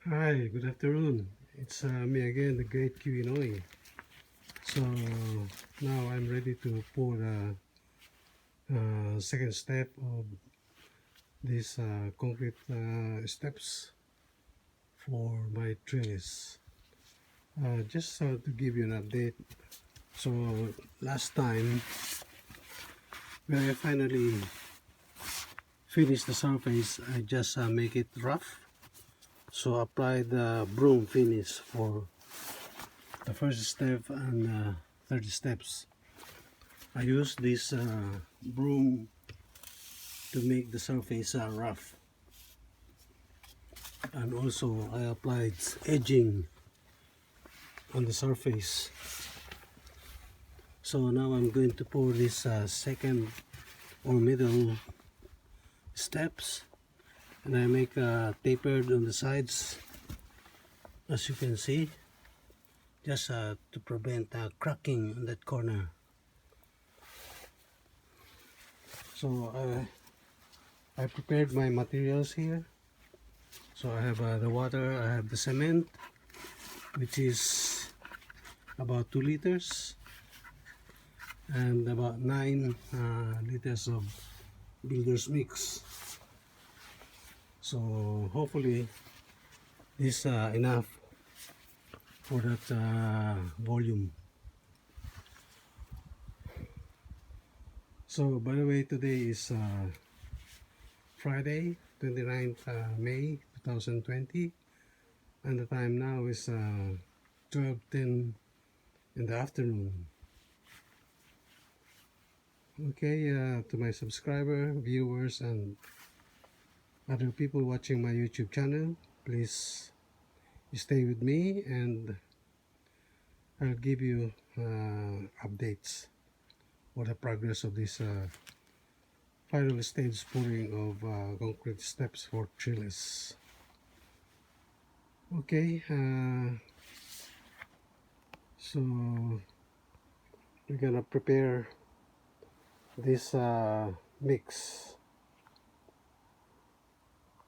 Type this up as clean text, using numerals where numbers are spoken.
Hi, good afternoon. It's me again, the Great Kiwinoy. So now I'm ready to pour the second step of these concrete steps for my trellis. Just to give you an update. So last time when I finally finished the surface, I just make it rough. So apply the broom finish for the first step and third steps. I use this broom to make the surface rough, and also I applied edging on the surface. So now I'm going to pour this second or middle steps, and I make tapered on the sides, as you can see, just to prevent cracking on that corner. So I prepared my materials here. So I have the water, I have the cement, which is about 2 liters, and about 9 liters of builder's mix. So hopefully this enough for that volume. So by the way, today is Friday, 29th May 2020, and the time now is 12:10 in the afternoon. Okay, to my subscriber, viewers, and other people watching my YouTube channel, please stay with me and I'll give you updates for the progress of this final stage pouring of concrete steps for trellis. Okay, so we're gonna prepare this mix.